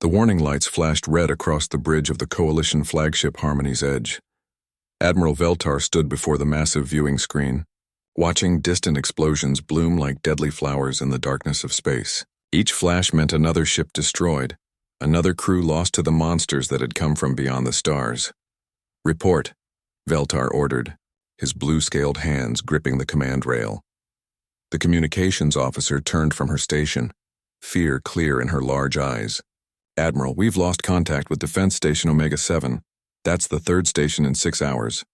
The warning lights flashed red across the bridge of the Coalition flagship Harmony's Edge. Admiral Veltar stood before the massive viewing screen, watching distant explosions bloom like deadly flowers in the darkness of space. Each flash meant another ship destroyed, another crew lost to the monsters that had come from beyond the stars. "Report," Veltar ordered, his blue-scaled hands gripping the command rail. The communications officer turned from her station, fear clear in her large eyes. "Admiral, we've lost contact with Defense Station Omega-7. That's the third station in 6 hours."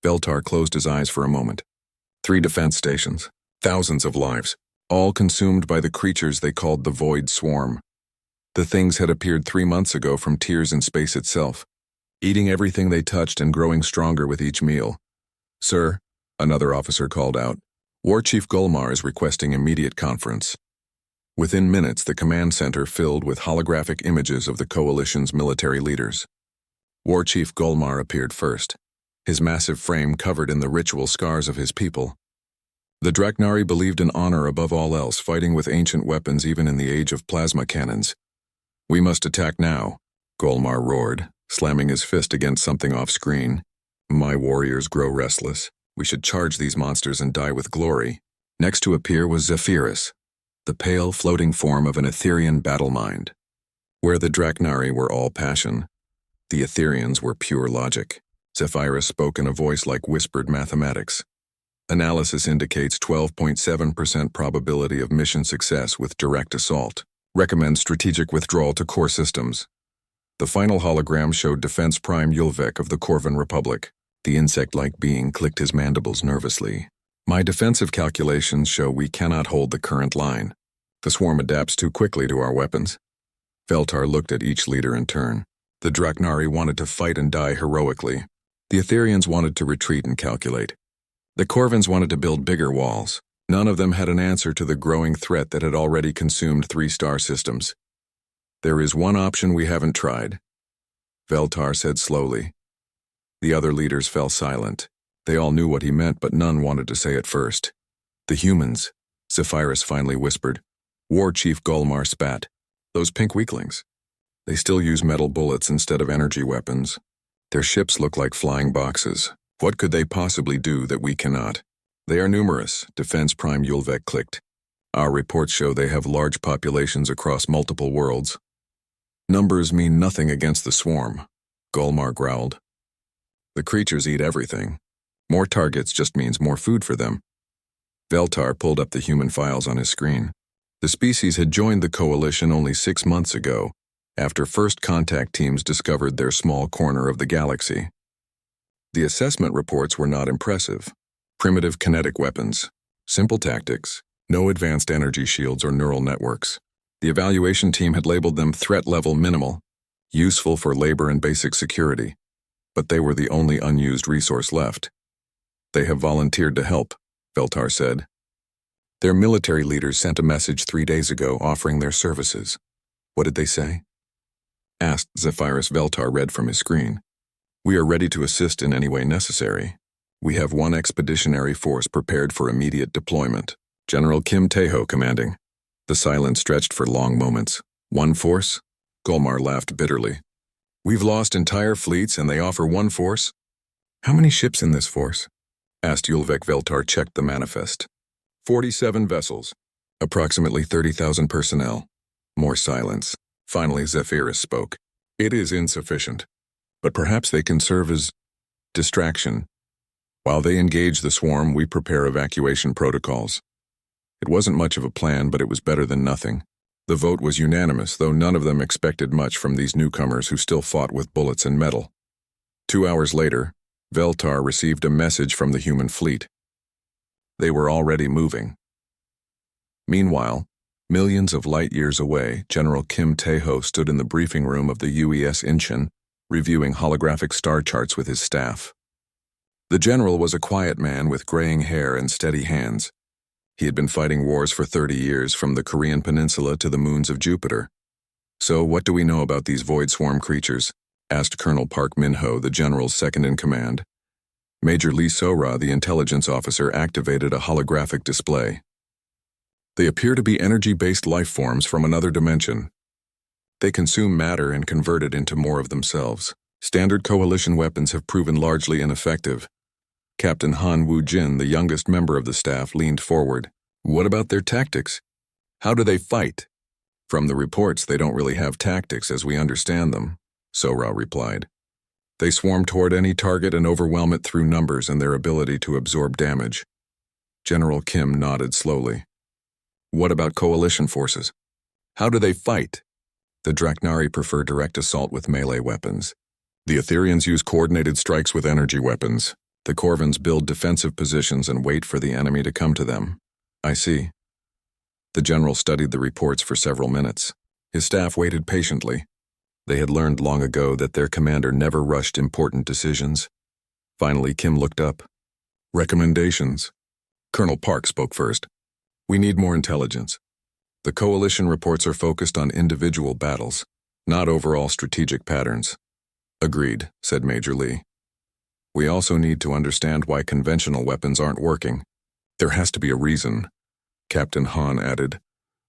Veltar closed his eyes for a moment. 3 defense stations, thousands of lives, all consumed by the creatures they called the Void Swarm. The things had appeared 3 months ago from tears in space itself, eating everything they touched and growing stronger with each meal. "Sir," another officer called out, "War Chief Gulmar is requesting immediate conference." Within minutes, the command center filled with holographic images of the Coalition's military leaders. War Chief Gulmar appeared first, his massive frame covered in the ritual scars of his people. The Draknari believed in honor above all else, fighting with ancient weapons even in the age of plasma cannons. "We must attack now," Gulmar roared, slamming his fist against something off-screen. "My warriors grow restless. We should charge these monsters and die with glory." Next to appear was Zephyrus, the pale, floating form of an Etherean battle mind. Where the Draknari were all passion, the Etherians were pure logic. Zephyrus spoke in a voice like whispered mathematics. "Analysis indicates 12.7% probability of mission success with direct assault. Recommend strategic withdrawal to core systems." The final hologram showed Defense Prime Yulvek of the Corvan Republic. The insect-like being clicked his mandibles nervously. "My defensive calculations show we cannot hold the current line. The swarm adapts too quickly to our weapons." Veltar looked at each leader in turn. The Draknari wanted to fight and die heroically. The Etherians wanted to retreat and calculate. The Corvans wanted to build bigger walls. None of them had an answer to the growing threat that had already consumed 3 star systems. "There is one option we haven't tried," Veltar said slowly. The other leaders fell silent. They all knew what he meant, but none wanted to say it first. "The humans," Zephyrus finally whispered. War Chief Gulmar spat. "Those pink weaklings. They still use metal bullets instead of energy weapons. Their ships look like flying boxes. What could they possibly do that we cannot?" "They are numerous," Defense Prime Yulvek clicked. "Our reports show they have large populations across multiple worlds." "Numbers mean nothing against the swarm," Gulmar growled. "The creatures eat everything. More targets just means more food for them." Veltar pulled up the human files on his screen. The species had joined the Coalition only 6 months ago, after first contact teams discovered their small corner of the galaxy. The assessment reports were not impressive. Primitive kinetic weapons, simple tactics, no advanced energy shields or neural networks. The evaluation team had labeled them threat level minimal, useful for labor and basic security, but they were the only unused resource left. "They have volunteered to help," Veltar said. "Their military leaders sent a message 3 days ago offering their services." "What did they say?" asked Zephyrus. Veltar read from his screen. "We are ready to assist in any way necessary. We have 1 expeditionary force prepared for immediate deployment. General Kim Teho commanding." The silence stretched for long moments. "1 force?" Gulmar laughed bitterly. "We've lost entire fleets and they offer 1 force? How many ships in this force?" asked Yulvek. Veltar checked the manifest. 47 vessels. Approximately 30,000 personnel." More silence. Finally, Zephyrus spoke. "It is insufficient, but perhaps they can serve as distraction. While they engage the swarm, we prepare evacuation protocols." It wasn't much of a plan, but it was better than nothing. The vote was unanimous, though none of them expected much from these newcomers who still fought with bullets and metal. 2 hours later, Veltar received a message from the human fleet. They were already moving. Meanwhile, millions of light years away, General Kim Teho stood in the briefing room of the UES Incheon, reviewing holographic star charts with his staff. The general was a quiet man with graying hair and steady hands. He had been fighting wars for 30 years, from the Korean Peninsula to the moons of Jupiter. "So what do we know about these void swarm creatures?" asked Colonel Park Min-ho, the general's second-in-command. Major Lee Sora, the intelligence officer, activated a holographic display. "They appear to be energy-based life forms from another dimension. They consume matter and convert it into more of themselves. Standard coalition weapons have proven largely ineffective. Captain Han Woo-jin, the youngest member of the staff, leaned forward. What about their tactics? How do they fight? From the reports, they don't really have tactics as we understand them, Sora replied. They swarm toward any target and overwhelm it through numbers and their ability to absorb damage. General Kim nodded slowly. What about coalition forces? How do they fight? The Draknari prefer direct assault with melee weapons. The Etherians use coordinated strikes with energy weapons. The Corvins build defensive positions and wait for the enemy to come to them. I see. The general studied the reports for several minutes. His staff waited patiently. They had learned long ago that their commander never rushed important decisions. Finally, Kim looked up. Recommendations. Colonel Park spoke first. We need more intelligence. The coalition reports are focused on individual battles, not overall strategic patterns. Agreed, said Major Lee. We also need to understand why conventional weapons aren't working. There has to be a reason, Captain Han added.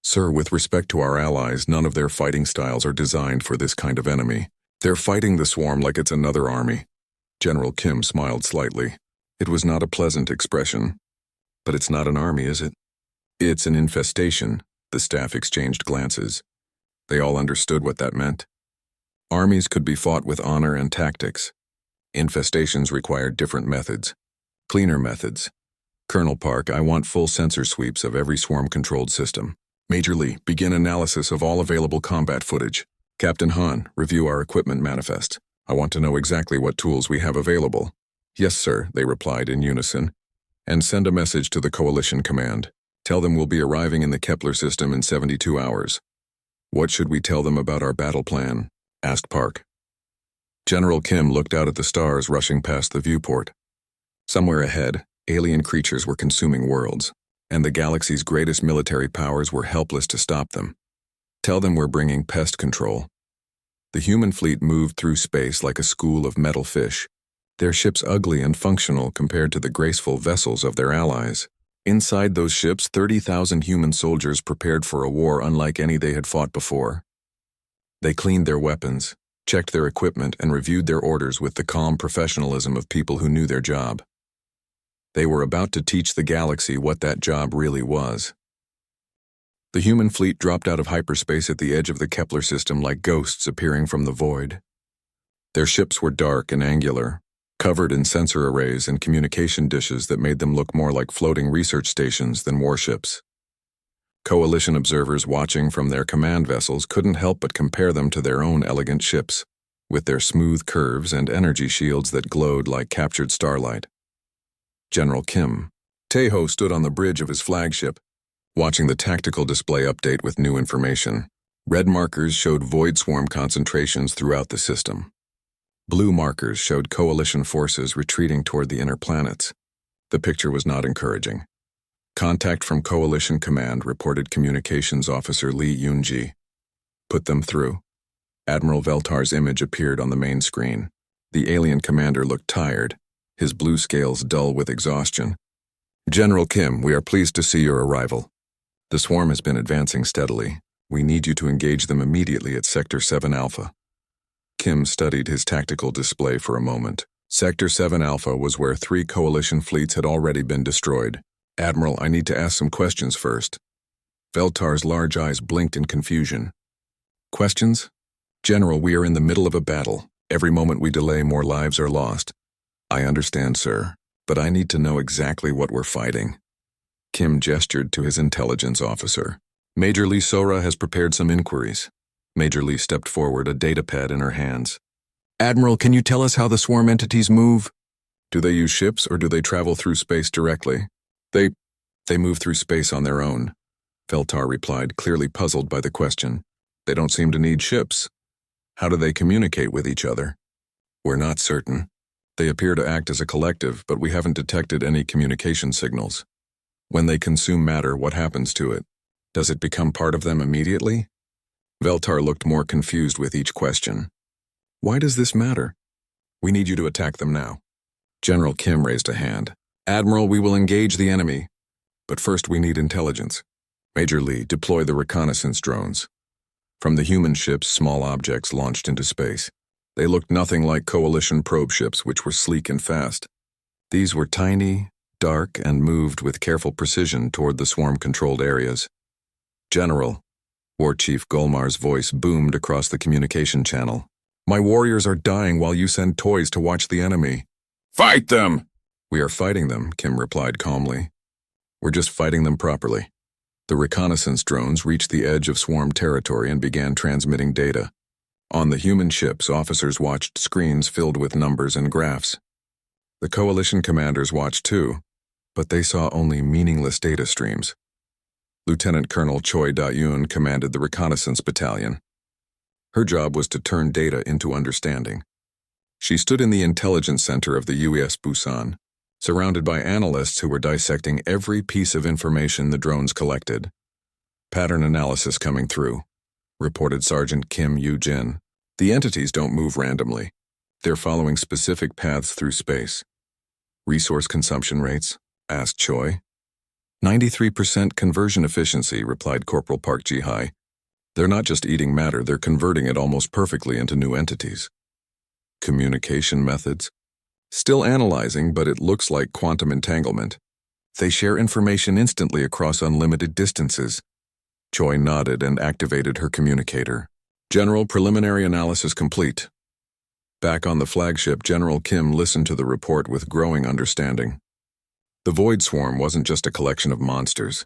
Sir, with respect to our allies, none of their fighting styles are designed for this kind of enemy. They're fighting the swarm like it's another army. General Kim smiled slightly. It was not a pleasant expression. But it's not an army, is it? It's an infestation. The staff exchanged glances. They all understood what that meant. Armies could be fought with honor and tactics. Infestations required different methods. Cleaner methods. Colonel Park, I want full sensor sweeps of every swarm-controlled system. Major Lee, begin analysis of all available combat footage. Captain Han, review our equipment manifest. I want to know exactly what tools we have available. Yes, sir, they replied in unison. And send a message to the Coalition Command. Tell them we'll be arriving in the Kepler system in 72 hours. What should we tell them about our battle plan? Asked Park. General Kim looked out at the stars rushing past the viewport. Somewhere ahead, alien creatures were consuming worlds, and the galaxy's greatest military powers were helpless to stop them. Tell them we're bringing pest control. The human fleet moved through space like a school of metal fish, their ships ugly and functional compared to the graceful vessels of their allies. Inside those ships, 30,000 human soldiers prepared for a war unlike any they had fought before. They cleaned their weapons, checked their equipment, and reviewed their orders with the calm professionalism of people who knew their job. They were about to teach the galaxy what that job really was. The human fleet dropped out of hyperspace at the edge of the Kepler system like ghosts appearing from the void. Their ships were dark and angular, covered in sensor arrays and communication dishes that made them look more like floating research stations than warships. Coalition observers watching from their command vessels couldn't help but compare them to their own elegant ships, with their smooth curves and energy shields that glowed like captured starlight. General Kim Taeho stood on the bridge of his flagship, watching the tactical display update with new information. Red markers showed void swarm concentrations throughout the system. Blue markers showed coalition forces retreating toward the inner planets. The picture was not encouraging. Contact from Coalition Command, reported Communications Officer Lee Yoonji. Put them through. Admiral Veltar's image appeared on the main screen. The alien commander looked tired, his blue scales dull with exhaustion. General Kim, we are pleased to see your arrival. The swarm has been advancing steadily. We need you to engage them immediately at Sector 7 Alpha. Kim studied his tactical display for a moment. Sector 7 Alpha was where 3 coalition fleets had already been destroyed. Admiral, I need to ask some questions first. Veltar's large eyes blinked in confusion. Questions? General, we are in the middle of a battle. Every moment we delay, more lives are lost. I understand, sir, but I need to know exactly what we're fighting. Kim gestured to his intelligence officer. Major Lee Sora has prepared some inquiries. Major Lee stepped forward, a datapad in her hands. Admiral, can you tell us how the swarm entities move? Do they use ships or do they travel through space directly? They move through space on their own, Veltar replied, clearly puzzled by the question. They don't seem to need ships. How do they communicate with each other? We're not certain. They appear to act as a collective, but we haven't detected any communication signals. When they consume matter, what happens to it? Does it become part of them immediately? Veltar looked more confused with each question. Why does this matter? We need you to attack them now. General Kim raised a hand. Admiral, we will engage the enemy, but first we need intelligence. Major Lee, deploy the reconnaissance drones. From the human ships, small objects launched into space. They looked nothing like Coalition probe ships, which were sleek and fast. These were tiny, dark, and moved with careful precision toward the swarm-controlled areas. General, War Chief Golmar's voice boomed across the communication channel. My warriors are dying while you send toys to watch the enemy. Fight them! We are fighting them, Kim replied calmly. We're just fighting them properly. The reconnaissance drones reached the edge of swarm territory and began transmitting data. On the human ships, officers watched screens filled with numbers and graphs. The coalition commanders watched too, but they saw only meaningless data streams. Lieutenant Colonel Choi Da-yoon commanded the reconnaissance battalion. Her job was to turn data into understanding. She stood in the intelligence center of the U.S. Busan, surrounded by analysts who were dissecting every piece of information the drones collected. Pattern analysis coming through, reported Sergeant Kim Yoo-jin. The entities don't move randomly. They're following specific paths through space. Resource consumption rates? Asked Choi. 93% conversion efficiency, replied Corporal Park Ji-hai. They're not just eating matter, they're converting it almost perfectly into new entities. Communication methods? Still analyzing, but it looks like quantum entanglement. They share information instantly across unlimited distances. Choi nodded and activated her communicator. General, preliminary analysis complete. Back on the flagship, General Kim listened to the report with growing understanding. The Void Swarm wasn't just a collection of monsters.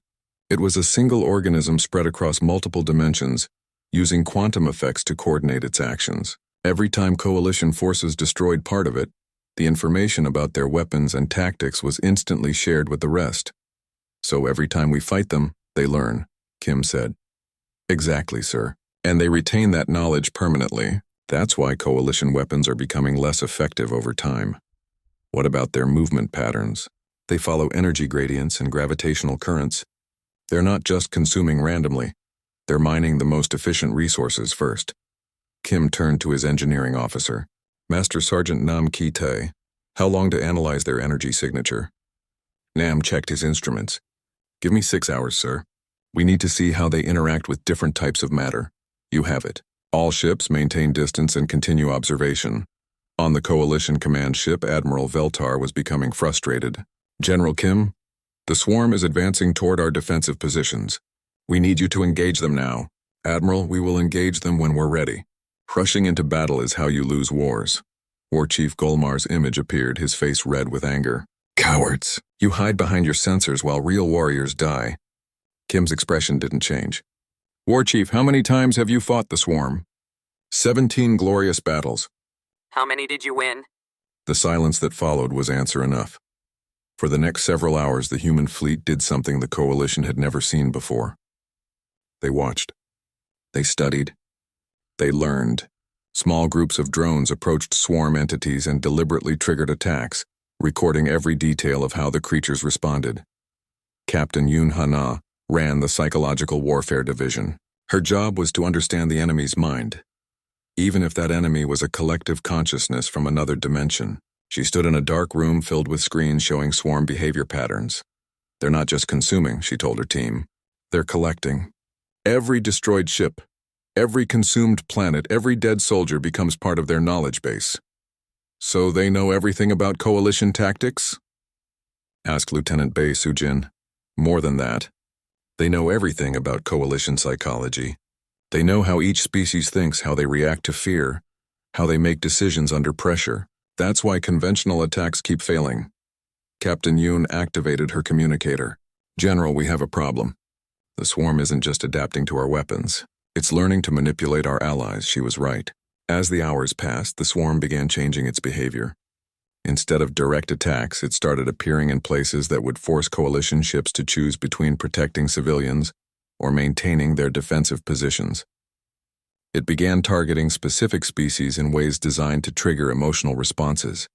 It was a single organism spread across multiple dimensions, using quantum effects to coordinate its actions. Every time Coalition forces destroyed part of it, the information about their weapons and tactics was instantly shared with the rest. So every time we fight them, they learn, Kim said. Exactly, sir. And they retain that knowledge permanently. That's why Coalition weapons are becoming less effective over time. What about their movement patterns? They follow energy gradients and gravitational currents. They're not just consuming randomly. They're mining the most efficient resources first. Kim turned to his engineering officer. Master Sergeant Nam Ki-tae, how long to analyze their energy signature? Nam checked his instruments. Give me 6 hours, sir. We need to see how they interact with different types of matter. You have it. All ships maintain distance and continue observation. On the Coalition command ship, Admiral Veltar was becoming frustrated. General Kim, the swarm is advancing toward our defensive positions. We need you to engage them now. Admiral, we will engage them when we're ready. Rushing into battle is how you lose wars. War Chief Golmar's image appeared, his face red with anger. Cowards! You hide behind your sensors while real warriors die. Kim's expression didn't change. War Chief, how many times have you fought the swarm? 17 glorious battles. How many did you win? The silence that followed was answer enough. For the next several hours, the human fleet did something the Coalition had never seen before. They watched. They studied. They learned. Small groups of drones approached swarm entities and deliberately triggered attacks, recording every detail of how the creatures responded. Captain Yoon Ha-na ran the Psychological Warfare Division. Her job was to understand the enemy's mind, even if that enemy was a collective consciousness from another dimension. She stood in a dark room filled with screens showing swarm behavior patterns. They're not just consuming, she told her team. They're collecting. Every destroyed ship, every consumed planet, every dead soldier becomes part of their knowledge base. So they know everything about Coalition tactics? Asked Lieutenant Bae Soo-jin. More than that. They know everything about Coalition psychology. They know how each species thinks, how they react to fear, how they make decisions under pressure. That's why conventional attacks keep failing. Captain Yoon activated her communicator. General, we have a problem. The swarm isn't just adapting to our weapons. It's learning to manipulate our allies. She was right. As the hours passed, the swarm began changing its behavior. Instead of direct attacks, it started appearing in places that would force Coalition ships to choose between protecting civilians or maintaining their defensive positions. It began targeting specific species in ways designed to trigger emotional responses.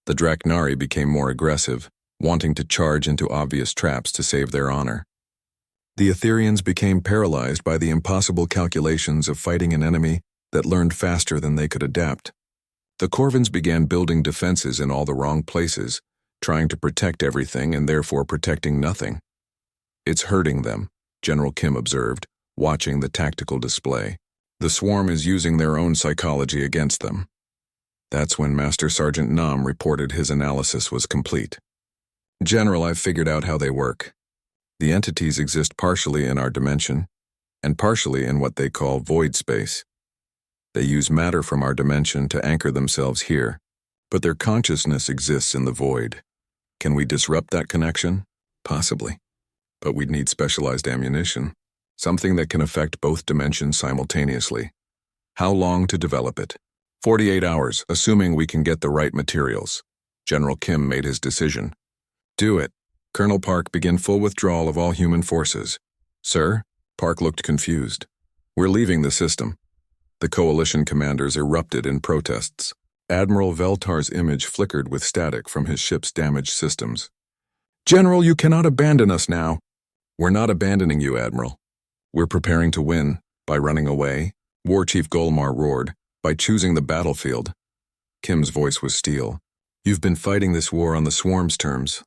The Draknari became more aggressive, wanting to charge into obvious traps to save their honor. The Etherians became paralyzed by the impossible calculations of fighting an enemy that learned faster than they could adapt. The Corvins began building defenses in all the wrong places, trying to protect everything and therefore protecting nothing. It's hurting them, General Kim observed, watching the tactical display. The swarm is using their own psychology against them. That's when Master Sergeant Nam reported his analysis was complete. General, I've figured out how they work. The entities exist partially in our dimension, and partially in what they call void space. They use matter from our dimension to anchor themselves here, but their consciousness exists in the void. Can we disrupt that connection? Possibly. But we'd need specialized ammunition, something that can affect both dimensions simultaneously. How long to develop it? 48 hours, assuming we can get the right materials. General Kim made his decision. Do it. Colonel Park, begin full withdrawal of all human forces. Sir? Park looked confused. We're leaving the system. The coalition commanders erupted in protests. Admiral Veltar's image flickered with static from his ship's damaged systems. General, you cannot abandon us now. We're not abandoning you, Admiral. We're preparing to win. By running away, War Chief Golmar roared. By choosing the battlefield. Kim's voice was steel. You've been fighting this war on the swarm's terms.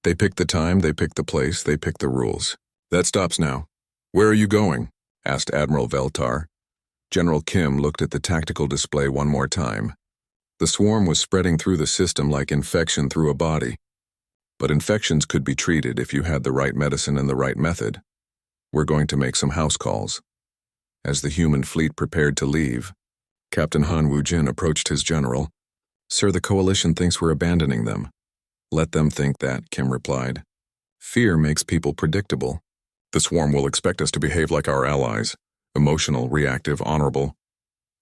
They pick the time, they pick the place, they pick the rules. That stops now. Where are you going? Asked Admiral Veltar. General Kim looked at the tactical display one more time. The swarm was spreading through the system like infection through a body. But infections could be treated if you had the right medicine and the right method. We're going to make some house calls. As the human fleet prepared to leave, Captain Han Woo-jin approached his general. Sir, the coalition thinks we're abandoning them. Let them think that, Kim replied. Fear makes people predictable. The swarm will expect us to behave like our allies, emotional, reactive, honorable.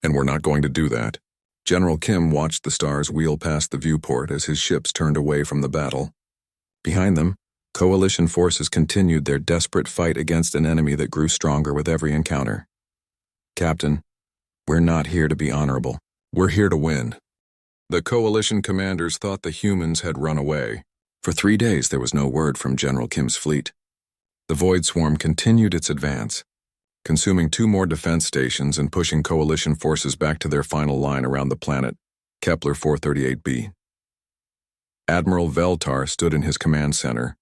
And we're not going to do that. General Kim watched the stars wheel past the viewport as his ships turned away from the battle. Behind them, coalition forces continued their desperate fight against an enemy that grew stronger with every encounter. Captain, we're not here to be honorable. We're here to win. The coalition commanders thought the humans had run away. For 3 days there was no word from General Kim's fleet. The Void Swarm continued its advance, consuming 2 more defense stations and pushing coalition forces back to their final line around the planet, Kepler 438b. Admiral Veltar stood in his command center,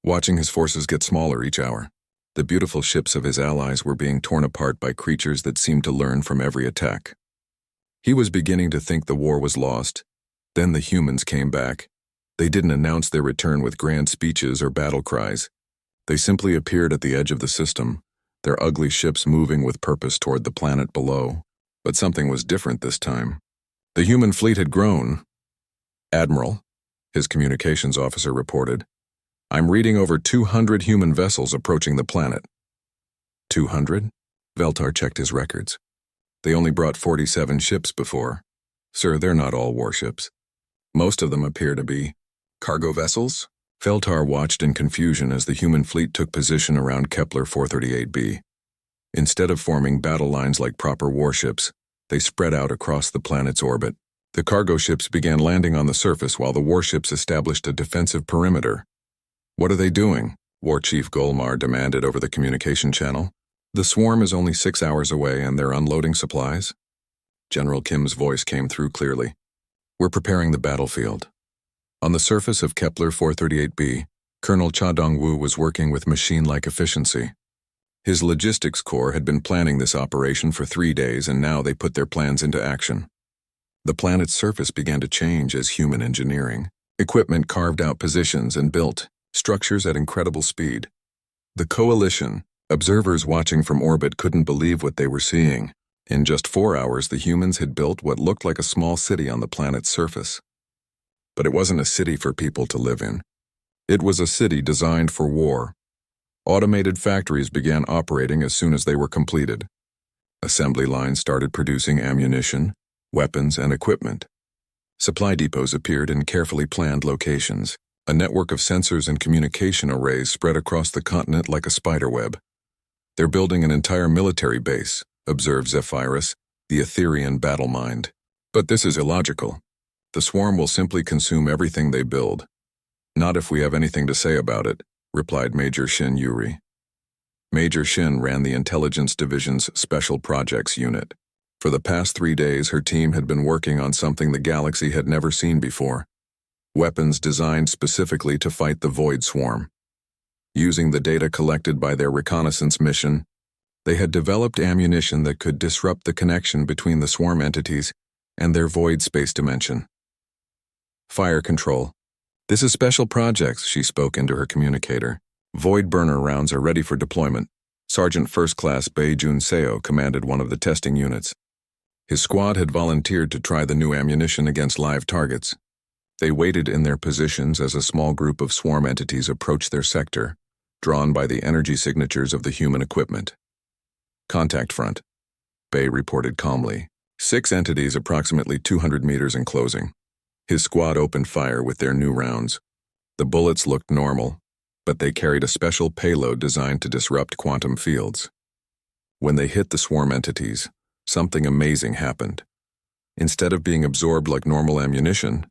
watching his forces get smaller each hour. The beautiful ships of his allies were being torn apart by creatures that seemed to learn from every attack. He was beginning to think the war was lost. Then the humans came back. They didn't announce their return with grand speeches or battle cries. They simply appeared at the edge of the system, their ugly ships moving with purpose toward the planet below. But something was different this time. The human fleet had grown. Admiral, his communications officer reported, I'm reading over 200 human vessels approaching the planet. 200? Veltar checked his records. They only brought 47 ships before. Sir, they're not all warships. Most of them appear to be cargo vessels. Veltar watched in confusion as the human fleet took position around Kepler 438b. Instead of forming battle lines like proper warships, they spread out across the planet's orbit. The cargo ships began landing on the surface while the warships established a defensive perimeter. What are they doing? War Chief Golmar demanded over the communication channel. The swarm is only 6 hours away and they're unloading supplies. General Kim's voice came through clearly. We're preparing the battlefield. On the surface of Kepler 438b, Colonel Cha Dong-woo was working with machine-like efficiency. His logistics corps had been planning this operation for 3 days and now they put their plans into action. The planet's surface began to change as human engineering. Equipment carved out positions and built structures at incredible speed. The coalition, observers watching from orbit, couldn't believe what they were seeing. In just 4 hours, the humans had built what looked like a small city on the planet's surface. But it wasn't a city for people to live in. It was a city designed for war. Automated factories began operating as soon as they were completed. Assembly lines started producing ammunition, weapons, and equipment. Supply depots appeared in carefully planned locations. A network of sensors and communication arrays spread across the continent like a spiderweb. They're building an entire military base, observed Zephyrus, the Etherian battle mind. But this is illogical. The swarm will simply consume everything they build. Not if we have anything to say about it, replied Major Shin Yuri. Major Shin ran the Intelligence Division's Special Projects Unit. For the past 3 days, her team had been working on something the galaxy had never seen before. Weapons designed specifically to fight the Void Swarm. Using the data collected by their reconnaissance mission, They had developed ammunition that could disrupt the connection between the swarm entities and their void space dimension. Fire control. This is special projects, she spoke into her communicator. Void burner rounds are ready for deployment. Sergeant First Class Bei Jun Seo commanded one of the testing units. His squad had volunteered to try the new ammunition against live targets. They waited in their positions as a small group of swarm entities approached their sector, drawn by the energy signatures of the human equipment. Contact front. Bei reported calmly. 6 entities approximately 200 meters in closing. His squad opened fire with their new rounds. The bullets looked normal, but they carried a special payload designed to disrupt quantum fields. When they hit the swarm entities, something amazing happened. Instead of being absorbed like normal ammunition,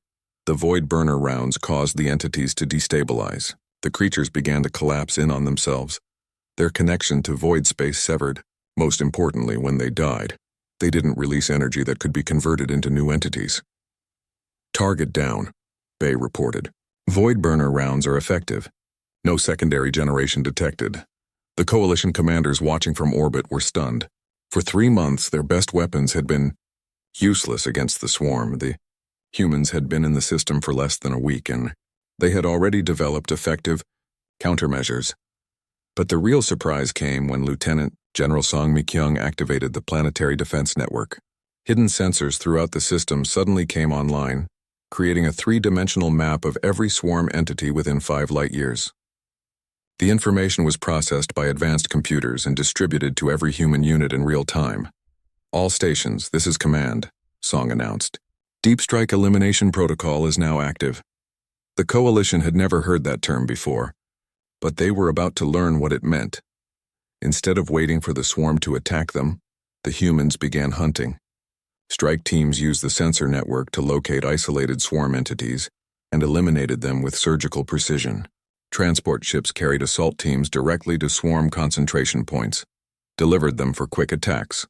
the void burner rounds caused the entities to destabilize. The creatures began to collapse in on themselves, their connection to void space severed. Most importantly, when they died, they didn't release energy that could be converted into new entities. Target down, Bei reported. Void burner rounds are effective. No secondary generation detected. The coalition commanders watching from orbit were stunned. For 3 months, their best weapons had been useless against the swarm. The humans had been in the system for less than a week, and they had already developed effective countermeasures. But the real surprise came when Lieutenant General Song Mi-kyung activated the Planetary Defense Network. Hidden sensors throughout the system suddenly came online, creating a 3-dimensional map of every swarm entity within 5 light-years. The information was processed by advanced computers and distributed to every human unit in real time. All stations, this is command, Song announced. Deep Strike Elimination Protocol is now active. The Coalition had never heard that term before, but they were about to learn what it meant. Instead of waiting for the swarm to attack them, the humans began hunting. Strike teams used the sensor network to locate isolated swarm entities and eliminated them with surgical precision. Transport ships carried assault teams directly to swarm concentration points, delivered them for quick attacks,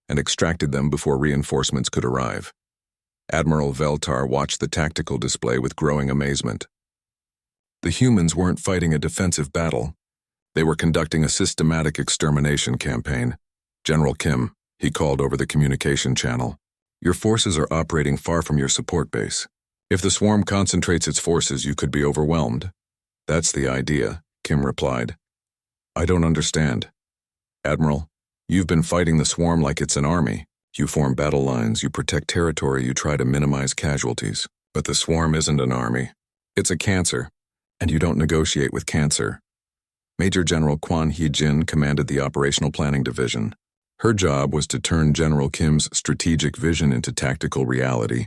and extracted them before reinforcements could arrive. Admiral Veltar watched the tactical display with growing amazement. The humans weren't fighting a defensive battle. They were conducting a systematic extermination campaign. General Kim, he called over the communication channel. Your forces are operating far from your support base. If the swarm concentrates its forces, you could be overwhelmed. That's the idea, Kim replied. I don't understand. Admiral, you've been fighting the swarm like it's an army. You form battle lines, you protect territory, you try to minimize casualties. But the swarm isn't an army. It's a cancer, and you don't negotiate with cancer. Major General Kwan Hee-jin commanded the Operational Planning Division. Her job was to turn General Kim's strategic vision into tactical reality.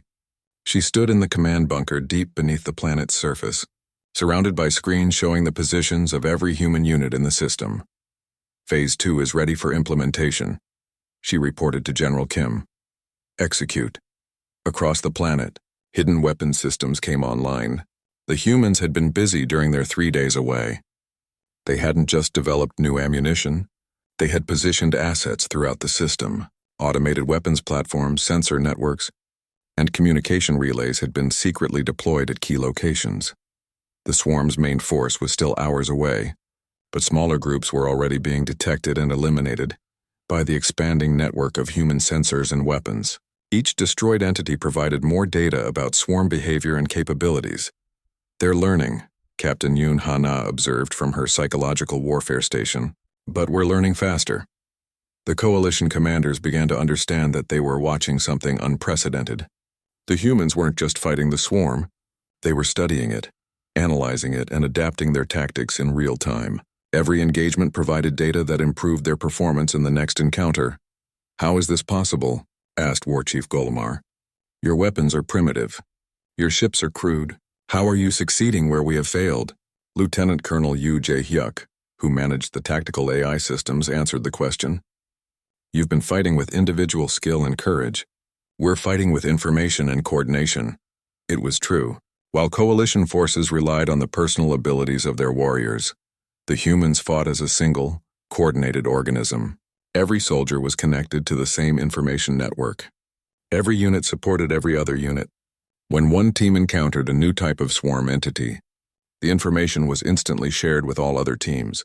She stood in the command bunker deep beneath the planet's surface, surrounded by screens showing the positions of every human unit in the system. Phase 2 is ready for implementation, she reported to General Kim. Execute. Across the planet, hidden weapon systems came online. The humans had been busy during their 3 days away. They hadn't just developed new ammunition, they had positioned assets throughout the system. Automated weapons platforms, sensor networks, and communication relays had been secretly deployed at key locations. The swarm's main force was still hours away, but smaller groups were already being detected and eliminated by the expanding network of human sensors and weapons. Each destroyed entity provided more data about swarm behavior and capabilities. They're learning, Captain Yoon Ha-na observed from her psychological warfare station, but we're learning faster. The coalition commanders began to understand that they were watching something unprecedented. The humans weren't just fighting the swarm, they were studying it, analyzing it, and adapting their tactics in real time. Every engagement provided data that improved their performance in the next encounter. How is this possible? Asked War Chief Golomar. Your weapons are primitive. Your ships are crude. How are you succeeding where we have failed? Lieutenant Colonel Yu Jae-hyuk, who managed the tactical AI systems, answered the question. You've been fighting with individual skill and courage. We're fighting with information and coordination. It was true. While coalition forces relied on the personal abilities of their warriors, the humans fought as a single, coordinated organism. Every soldier was connected to the same information network. Every unit supported every other unit. When one team encountered a new type of swarm entity, the information was instantly shared with all other teams.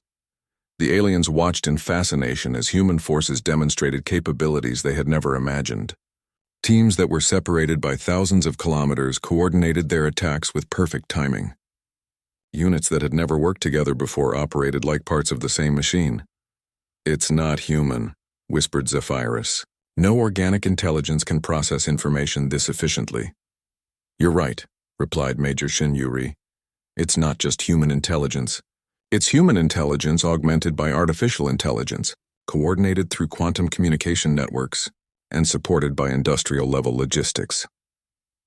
The aliens watched in fascination as human forces demonstrated capabilities they had never imagined. Teams that were separated by thousands of kilometers coordinated their attacks with perfect timing. Units that had never worked together before operated like parts of the same machine. "It's not human," whispered Zephyrus. "No organic intelligence can process information this efficiently." "You're right," replied Major Shin Yuri. "It's not just human intelligence. It's human intelligence augmented by artificial intelligence, coordinated through quantum communication networks, and supported by industrial-level logistics."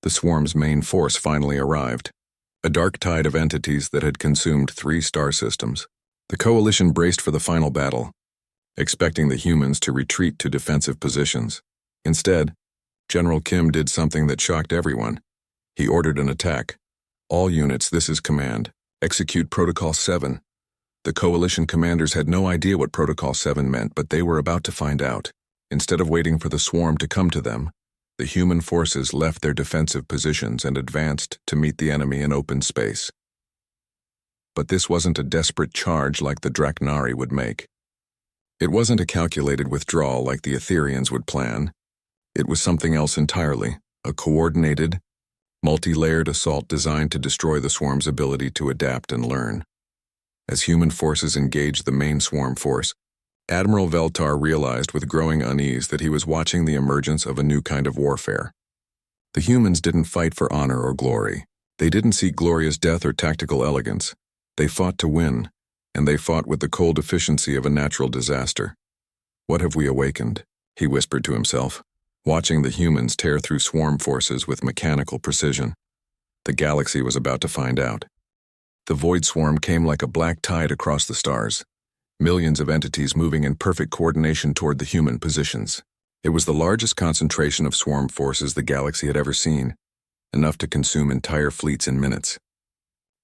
The swarm's main force finally arrived, a dark tide of entities that had consumed 3 star systems. The coalition braced for the final battle, expecting the humans to retreat to defensive positions. Instead, General Kim did something that shocked everyone. He ordered an attack. "All units, this is command. Execute Protocol 7. The coalition commanders had no idea what Protocol 7 meant, but they were about to find out. Instead of waiting for the swarm to come to them, the human forces left their defensive positions and advanced to meet the enemy in open space. But this wasn't a desperate charge like the Draknari would make. It wasn't a calculated withdrawal like the Etherians would plan. It was something else entirely, a coordinated, multi-layered assault designed to destroy the swarm's ability to adapt and learn. As human forces engaged the main swarm force, Admiral Veltar realized with growing unease that he was watching the emergence of a new kind of warfare. The humans didn't fight for honor or glory. They didn't seek glorious death or tactical elegance. They fought to win, and they fought with the cold efficiency of a natural disaster. "What have we awakened?" he whispered to himself, watching the humans tear through swarm forces with mechanical precision. The galaxy was about to find out. The void swarm came like a black tide across the stars, millions of entities moving in perfect coordination toward the human positions. It was the largest concentration of swarm forces the galaxy had ever seen, enough to consume entire fleets in minutes.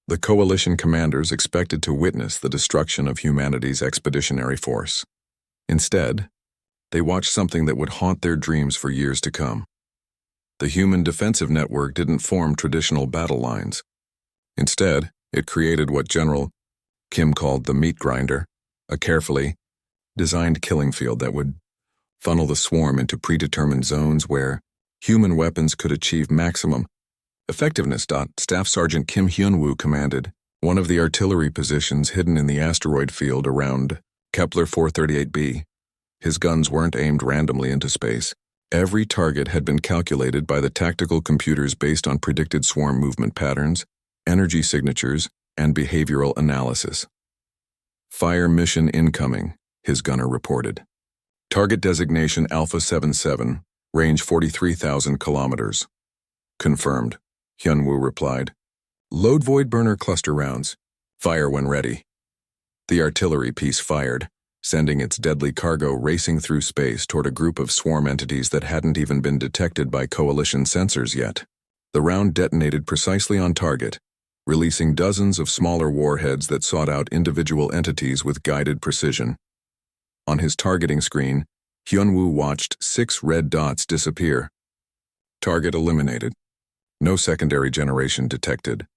The coalition commanders expected to witness the destruction of humanity's expeditionary force. Instead, they watched something that would haunt their dreams for years to come. The human defensive network didn't form traditional battle lines. Instead, it created what General Kim called the meat grinder, a carefully designed killing field that would funnel the swarm into predetermined zones where human weapons could achieve maximum effectiveness. Staff Sergeant Kim Hyun-woo commanded one of the artillery positions hidden in the asteroid field around Kepler 438b. His guns weren't aimed randomly into space. Every target had been calculated by the tactical computers based on predicted swarm movement patterns, energy signatures, and behavioral analysis. "Fire mission incoming," his gunner reported. "Target designation Alpha 77, range 43,000 kilometers. "Confirmed," Hyun-woo replied. "Load void burner cluster rounds. Fire when ready." The artillery piece fired, sending its deadly cargo racing through space toward a group of swarm entities that hadn't even been detected by coalition sensors yet. The round detonated precisely on target, releasing dozens of smaller warheads that sought out individual entities with guided precision. On his targeting screen, Hyun-woo watched 6 red dots disappear. Target eliminated. No secondary generation detected.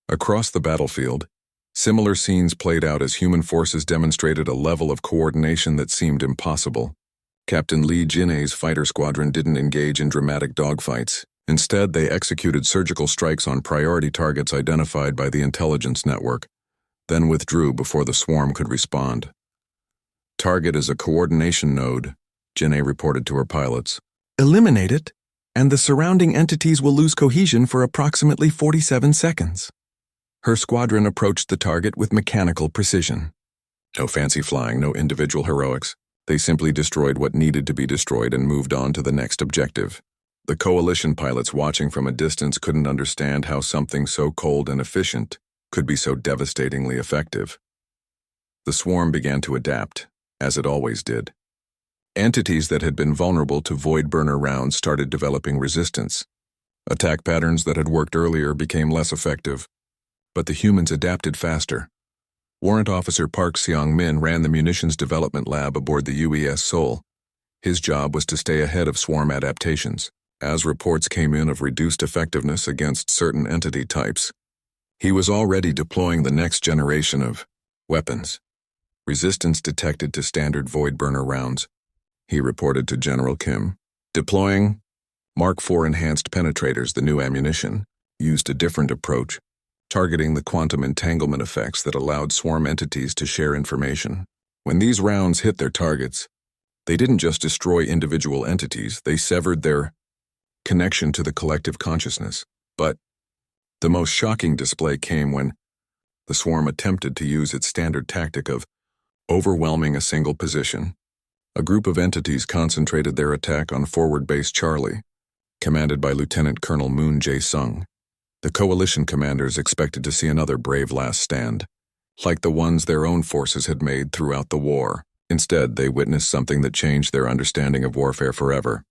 Across the battlefield, similar scenes played out as human forces demonstrated a level of coordination that seemed impossible. Captain Lee Jin-ae's fighter squadron didn't engage in dramatic dogfights. Instead, they executed surgical strikes on priority targets identified by the intelligence network, then withdrew before the swarm could respond. "Target is a coordination node," Jin-ae reported to her pilots. "Eliminate it, and the surrounding entities will lose cohesion for approximately 47 seconds. Her squadron approached the target with mechanical precision. No fancy flying, no individual heroics. They simply destroyed what needed to be destroyed and moved on to the next objective. The coalition pilots watching from a distance couldn't understand how something so cold and efficient could be so devastatingly effective. The swarm began to adapt, as it always did. Entities that had been vulnerable to void burner rounds started developing resistance. Attack patterns that had worked earlier became less effective, but the humans adapted faster. Warrant Officer Park Seong-min ran the munitions development lab aboard the UES Seoul. His job was to stay ahead of swarm adaptations. As reports came in of reduced effectiveness against certain entity types, he was already deploying the next generation of weapons. Resistance detected to standard void burner rounds, he reported to General Kim. Deploying Mark IV enhanced penetrators, the new ammunition, used a different approach, targeting the quantum entanglement effects that allowed swarm entities to share information. When these rounds hit their targets, they didn't just destroy individual entities, they severed their connection to the collective consciousness. But the most shocking display came when the swarm attempted to use its standard tactic of overwhelming a single position. A group of entities concentrated their attack on Forward Base Charlie, commanded by Lieutenant Colonel Moon Jae-sung. The coalition commanders expected to see another brave last stand, like the ones their own forces had made throughout the war. Instead, they witnessed something that changed their understanding of warfare forever.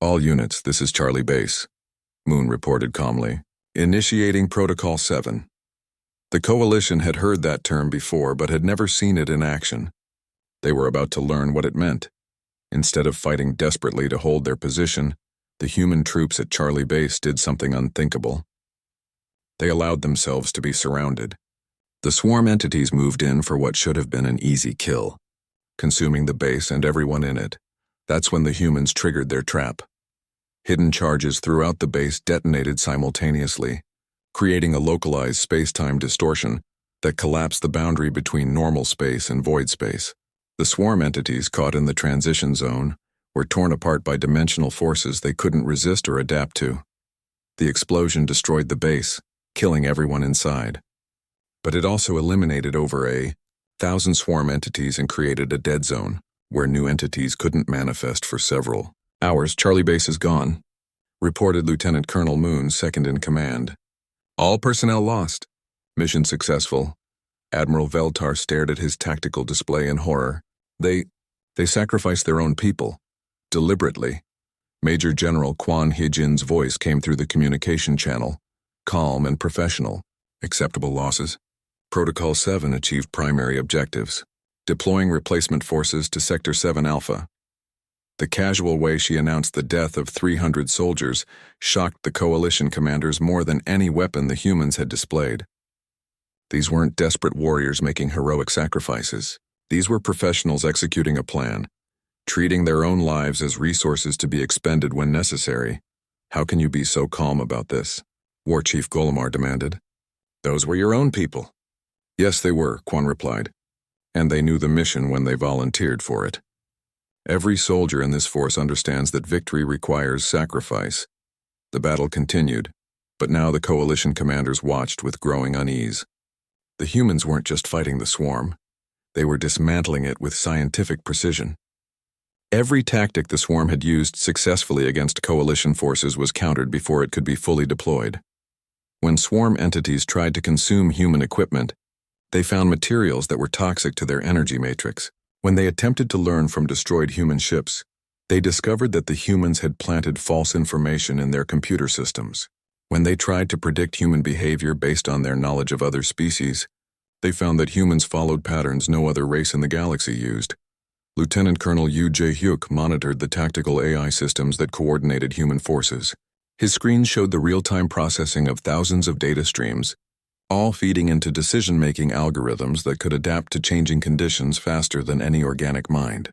All units, this is Charlie Base, Moon reported calmly. Initiating Protocol 7. The coalition had heard that term before but had never seen it in action. They were about to learn what it meant. Instead of fighting desperately to hold their position, the human troops at Charlie Base did something unthinkable. They allowed themselves to be surrounded. The swarm entities moved in for what should have been an easy kill, consuming the base and everyone in it. That's when the humans triggered their trap. Hidden charges throughout the base detonated simultaneously, creating a localized space-time distortion that collapsed the boundary between normal space and void space. The swarm entities caught in the transition zone were torn apart by dimensional forces they couldn't resist or adapt to. The explosion destroyed the base, killing everyone inside. But it also eliminated over 1,000 swarm entities and created a dead zone, where new entities couldn't manifest for several hours. Charlie Base is gone, reported Lieutenant Colonel Moon, second in command. All personnel lost. Mission successful. Admiral Veltar stared at his tactical display in horror. They sacrificed their own people, deliberately. Major General Kwon Hee-jin's voice came through the communication channel, calm and professional. Acceptable losses. Protocol 7 achieved primary objectives, deploying replacement forces to Sector 7 Alpha. The casual way she announced the death of 300 soldiers shocked the coalition commanders more than any weapon the humans had displayed. These weren't desperate warriors making heroic sacrifices. These were professionals executing a plan, treating their own lives as resources to be expended when necessary. How can you be so calm about this? War Chief Golimar demanded. Those were your own people. Yes, they were, Kwon replied. And they knew the mission when they volunteered for it. Every soldier in this force understands that victory requires sacrifice. The battle continued, but now the coalition commanders watched with growing unease. The humans weren't just fighting the swarm. They were dismantling it with scientific precision. Every tactic the swarm had used successfully against coalition forces was countered before it could be fully deployed. When swarm entities tried to consume human equipment, they found materials that were toxic to their energy matrix. When they attempted to learn from destroyed human ships, they discovered that the humans had planted false information in their computer systems. When they tried to predict human behavior based on their knowledge of other species, they found that humans followed patterns no other race in the galaxy used. Lieutenant Colonel Yoo Jae-hyuk monitored the tactical AI systems that coordinated human forces. His screens showed the real-time processing of thousands of data streams, all feeding into decision-making algorithms that could adapt to changing conditions faster than any organic mind.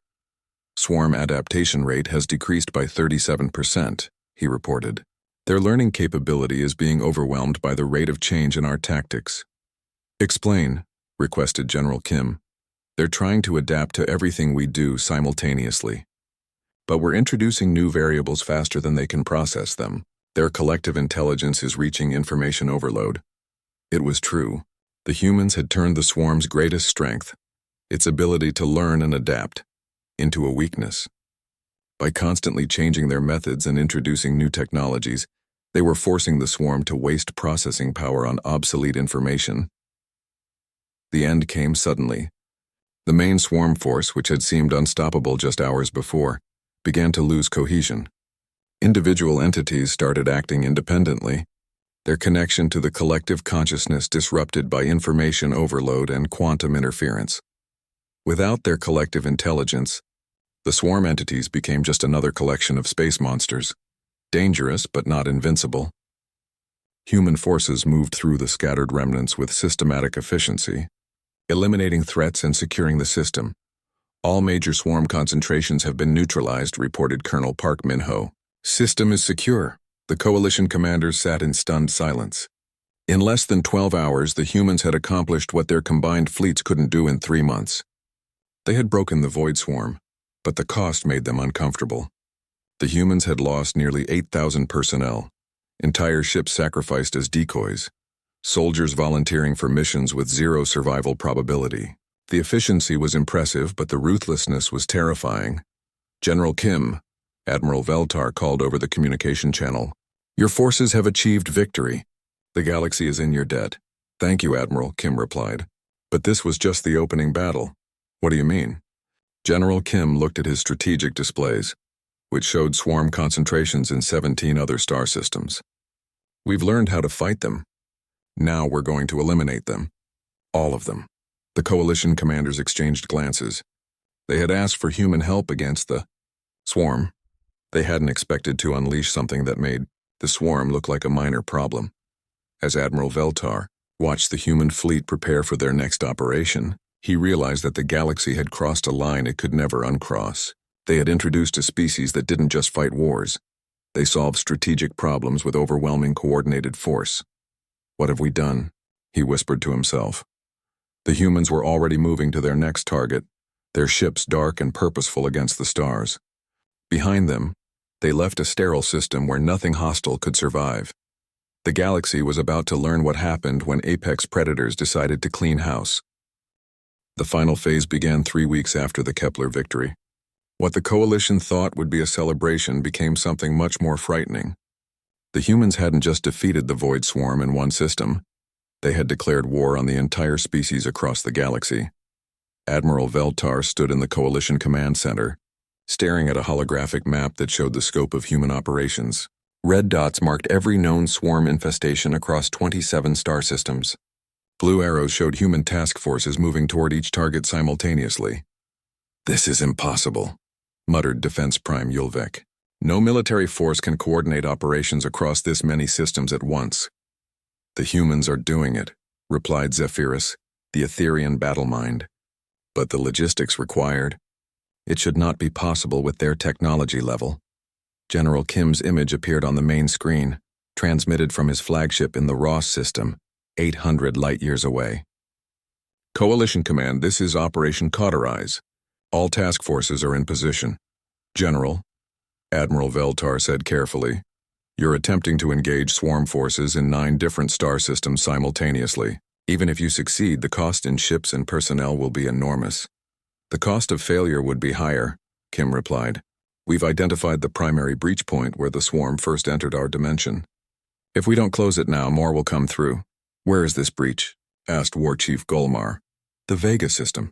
Swarm adaptation rate has decreased by 37%, he reported. Their learning capability is being overwhelmed by the rate of change in our tactics. Explain, requested General Kim. They're trying to adapt to everything we do simultaneously. But we're introducing new variables faster than they can process them. Their collective intelligence is reaching information overload. It was true. The humans had turned the swarm's greatest strength, its ability to learn and adapt, into a weakness. By constantly changing their methods and introducing new technologies, they were forcing the swarm to waste processing power on obsolete information. The end came suddenly. The main swarm force, which had seemed unstoppable just hours before, began to lose cohesion. Individual entities started acting independently, their connection to the collective consciousness disrupted by information overload and quantum interference. Without their collective intelligence, the swarm entities became just another collection of space monsters, dangerous but not invincible. Human forces moved through the scattered remnants with systematic efficiency, eliminating threats and securing the system. All major swarm concentrations have been neutralized, reported Colonel Park Min-ho. System is secure. The coalition commanders sat in stunned silence. In less than 12 hours, the humans had accomplished what their combined fleets couldn't do in 3 months. They had broken the Void Swarm, but the cost made them uncomfortable. The humans had lost nearly 8,000 personnel, entire ships sacrificed as decoys, soldiers volunteering for missions with zero survival probability. The efficiency was impressive, but the ruthlessness was terrifying. General Kim, Admiral Veltar called over the communication channel. Your forces have achieved victory. The galaxy is in your debt. Thank you, Admiral, Kim replied. But this was just the opening battle. What do you mean? General Kim looked at his strategic displays, which showed swarm concentrations in 17 other star systems. We've learned how to fight them. Now we're going to eliminate them. All of them. The coalition commanders exchanged glances. They had asked for human help against the swarm. They hadn't expected to unleash something that made the swarm look like a minor problem. As Admiral Veltar watched the human fleet prepare for their next operation, he realized that the galaxy had crossed a line it could never uncross. They had introduced a species that didn't just fight wars. They solved strategic problems with overwhelming coordinated force. What have we done? He whispered to himself. The humans were already moving to their next target, their ships dark and purposeful against the stars. Behind them, they left a sterile system where nothing hostile could survive. The galaxy was about to learn what happened when apex predators decided to clean house. The final phase began 3 weeks after the Kepler victory. What the coalition thought would be a celebration became something much more frightening. The humans hadn't just defeated the Void Swarm in one system. They had declared war on the entire species across the galaxy. Admiral Veltar stood in the coalition command center, staring at a holographic map that showed the scope of human operations. Red dots marked every known swarm infestation across 27 star systems. Blue arrows showed human task forces moving toward each target simultaneously. This is impossible, muttered Defense Prime Yulvek. No military force can coordinate operations across this many systems at once. The humans are doing it, replied Zephyrus, the Etherian battle mind. But the logistics required. It should not be possible with their technology level. General Kim's image appeared on the main screen, transmitted from his flagship in the Ross system, 800 light-years away. Coalition Command, this is Operation Cauterize. All task forces are in position. General, Admiral Veltar said carefully, you're attempting to engage swarm forces in 9 different star systems simultaneously. Even if you succeed, the cost in ships and personnel will be enormous. The cost of failure would be higher, Kim replied. We've identified the primary breach point where the swarm first entered our dimension. If we don't close it now, more will come through. Where is this breach? Asked War Chief Golmar. The Vega system.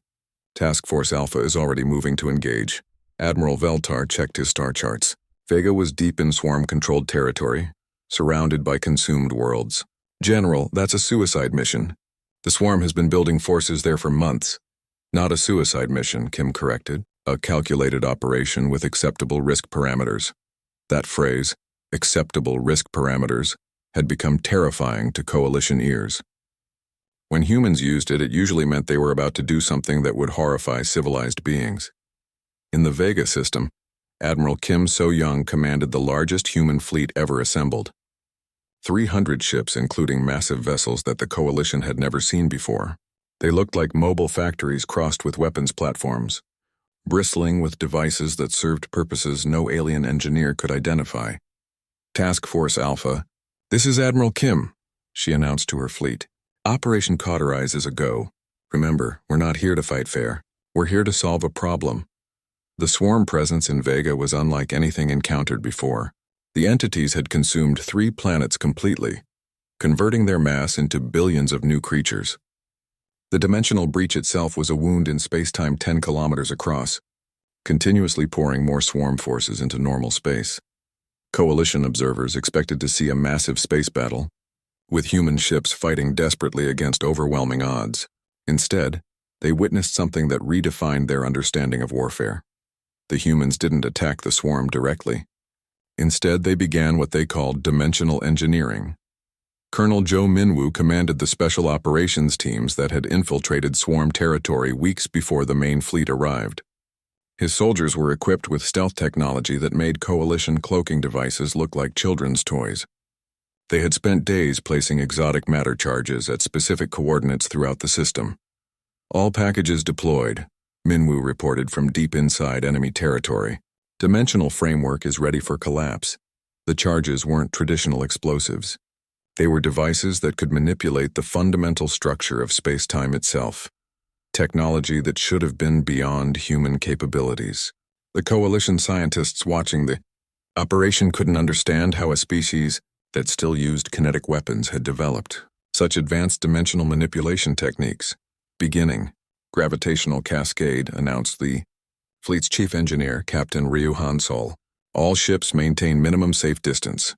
Task Force Alpha is already moving to engage. Admiral Veltar checked his star charts. Vega was deep in swarm-controlled territory, surrounded by consumed worlds. General, that's a suicide mission. The swarm has been building forces there for months. Not a suicide mission, Kim corrected. A calculated operation with acceptable risk parameters. That phrase, acceptable risk parameters, had become terrifying to coalition ears. When humans used it, it usually meant they were about to do something that would horrify civilized beings. In the Vega system, Admiral Kim So-young commanded the largest human fleet ever assembled. 300 ships, including massive vessels that the coalition had never seen before. They looked like mobile factories crossed with weapons platforms, bristling with devices that served purposes no alien engineer could identify. Task Force Alpha, this is Admiral Kim, she announced to her fleet. Operation Cauterize is a go. Remember, we're not here to fight fair. We're here to solve a problem. The swarm presence in Vega was unlike anything encountered before. The entities had consumed 3 planets completely, converting their mass into billions of new creatures. The dimensional breach itself was a wound in space-time 10 kilometers across, continuously pouring more swarm forces into normal space. Coalition observers expected to see a massive space battle, with human ships fighting desperately against overwhelming odds. Instead, they witnessed something that redefined their understanding of warfare. The humans didn't attack the swarm directly. Instead, they began what they called dimensional engineering. Colonel Joe Minwoo commanded the special operations teams that had infiltrated swarm territory weeks before the main fleet arrived. His soldiers were equipped with stealth technology that made coalition cloaking devices look like children's toys. They had spent days placing exotic matter charges at specific coordinates throughout the system. All packages deployed, Minwoo reported from deep inside enemy territory. Dimensional framework is ready for collapse. The charges weren't traditional explosives. They were devices that could manipulate the fundamental structure of space-time itself. Technology that should have been beyond human capabilities. The coalition scientists watching the operation couldn't understand how a species that still used kinetic weapons had developed such advanced dimensional manipulation techniques. Beginning, gravitational cascade, announced the fleet's chief engineer, Captain Ryu Hansol. All ships maintain minimum safe distance.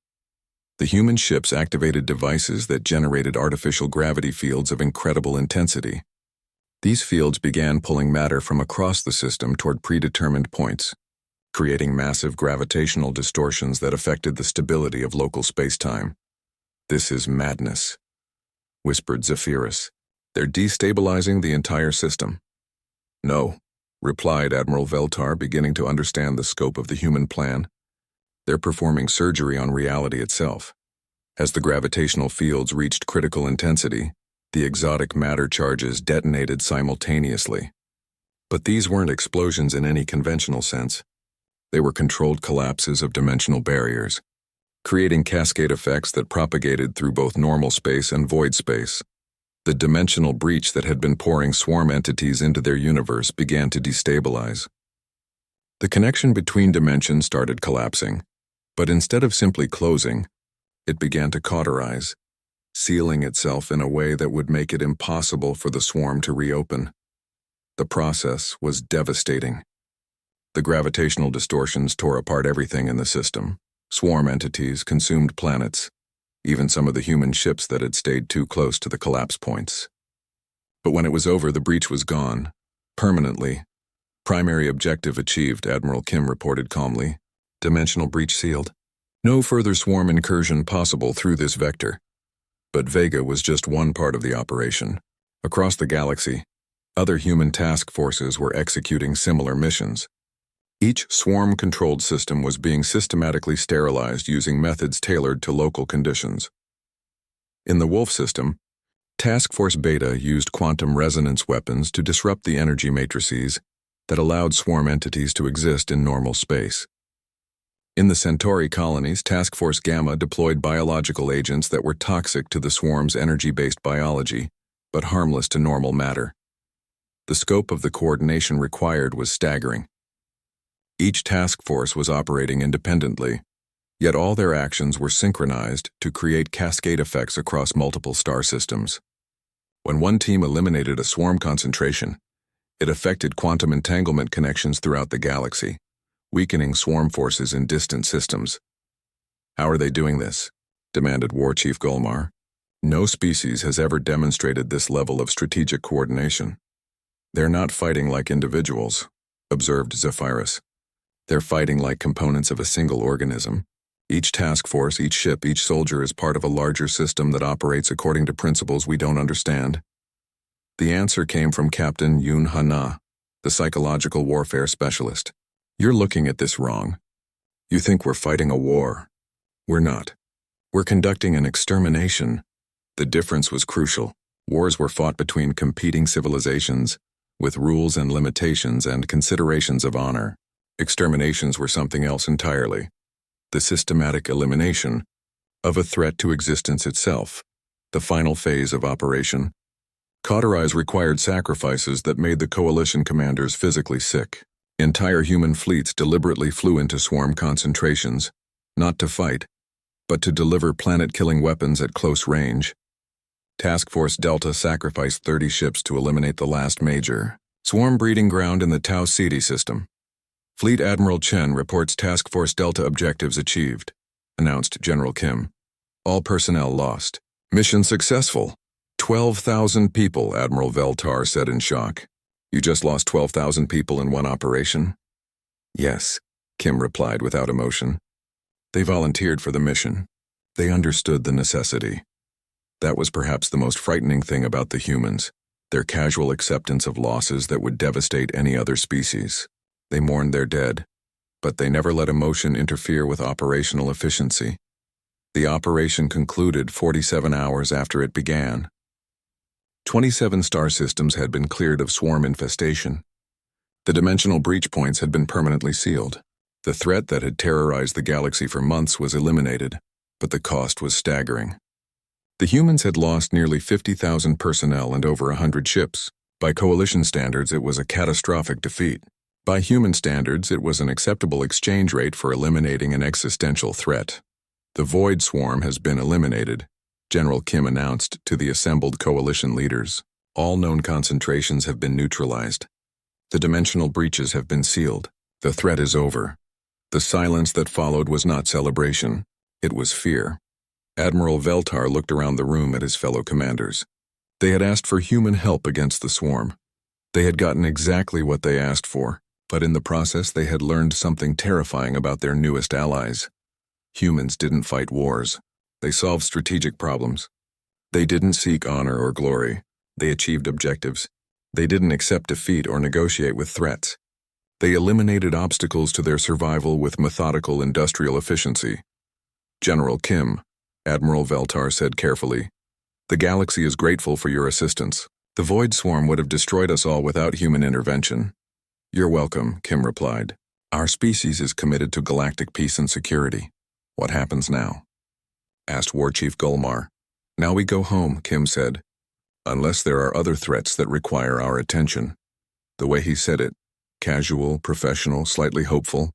The human ships activated devices that generated artificial gravity fields of incredible intensity. These fields began pulling matter from across the system toward predetermined points, creating massive gravitational distortions that affected the stability of local space-time. "This is madness," whispered Zephyrus. "They're destabilizing the entire system." "No," replied Admiral Veltar, beginning to understand the scope of the human plan. "They're performing surgery on reality itself. As the gravitational fields reached critical intensity, the exotic matter charges detonated simultaneously. But these weren't explosions in any conventional sense. They were controlled collapses of dimensional barriers, creating cascade effects that propagated through both normal space and void space. The dimensional breach that had been pouring swarm entities into their universe began to destabilize. The connection between dimensions started collapsing, but instead of simply closing, it began to cauterize, sealing itself in a way that would make it impossible for the swarm to reopen. The process was devastating. The gravitational distortions tore apart everything in the system. Swarm entities consumed planets, even some of the human ships that had stayed too close to the collapse points. But when it was over, the breach was gone, permanently. "Primary objective achieved," Admiral Kim reported calmly. "Dimensional breach sealed. No further swarm incursion possible through this vector." But Vega was just one part of the operation. Across the galaxy, other human task forces were executing similar missions. Each swarm-controlled system was being systematically sterilized using methods tailored to local conditions. In the Wolf system, Task Force Beta used quantum resonance weapons to disrupt the energy matrices that allowed swarm entities to exist in normal space. In the Centauri colonies, Task Force Gamma deployed biological agents that were toxic to the swarm's energy-based biology, but harmless to normal matter. The scope of the coordination required was staggering. Each task force was operating independently, yet all their actions were synchronized to create cascade effects across multiple star systems. When one team eliminated a swarm concentration, it affected quantum entanglement connections throughout the galaxy, weakening swarm forces in distant systems. "How are they doing this?" demanded War Chief Golmar. "No species has ever demonstrated this level of strategic coordination." "They're not fighting like individuals," observed Zephyrus. "They're fighting like components of a single organism. Each task force, each ship, each soldier is part of a larger system that operates according to principles we don't understand." The answer came from Captain Yoon Ha-na, the psychological warfare specialist. "You're looking at this wrong. You think we're fighting a war. We're not. We're conducting an extermination." The difference was crucial. Wars were fought between competing civilizations, with rules and limitations and considerations of honor. Exterminations were something else entirely. The systematic elimination of a threat to existence itself, the final phase of operation. Cauterize required sacrifices that made the coalition commanders physically sick. Entire human fleets deliberately flew into swarm concentrations, not to fight, but to deliver planet-killing weapons at close range. Task Force Delta sacrificed 30 ships to eliminate the last major swarm breeding ground in the Tau Ceti system. Fleet Admiral Chen reports Task Force Delta objectives achieved, announced General Kim. All personnel lost. Mission successful. 12,000 people, Admiral Veltar said in shock. "You just lost 12,000 people in one operation?" "Yes," Kim replied without emotion. "They volunteered for the mission. They understood the necessity. That was perhaps the most frightening thing about the humans, their casual acceptance of losses that would devastate any other species. They mourned their dead, but they never let emotion interfere with operational efficiency. The operation concluded 47 hours after it began. 27 star systems had been cleared of swarm infestation. The dimensional breach points had been permanently sealed. The threat that had terrorized the galaxy for months was eliminated, but the cost was staggering. The humans had lost nearly 50,000 personnel and over 100 ships. By coalition standards, it was a catastrophic defeat. By human standards, it was an acceptable exchange rate for eliminating an existential threat. The Void Swarm has been eliminated, General Kim announced to the assembled coalition leaders. All known concentrations have been neutralized. The dimensional breaches have been sealed. The threat is over. The silence that followed was not celebration. It was fear. Admiral Veltar looked around the room at his fellow commanders. They had asked for human help against the swarm. They had gotten exactly what they asked for, but in the process they had learned something terrifying about their newest allies. Humans didn't fight wars. They solved strategic problems. They didn't seek honor or glory. They achieved objectives. They didn't accept defeat or negotiate with threats. They eliminated obstacles to their survival with methodical industrial efficiency. General Kim, Admiral Veltar said carefully, "The galaxy is grateful for your assistance. The Void Swarm would have destroyed us all without human intervention." "You're welcome," Kim replied. "Our species is committed to galactic peace and security." "What happens now?" asked War Chief Gulmar. "Now we go home," Kim said, "unless there are other threats that require our attention." The way he said it, casual, professional, slightly hopeful,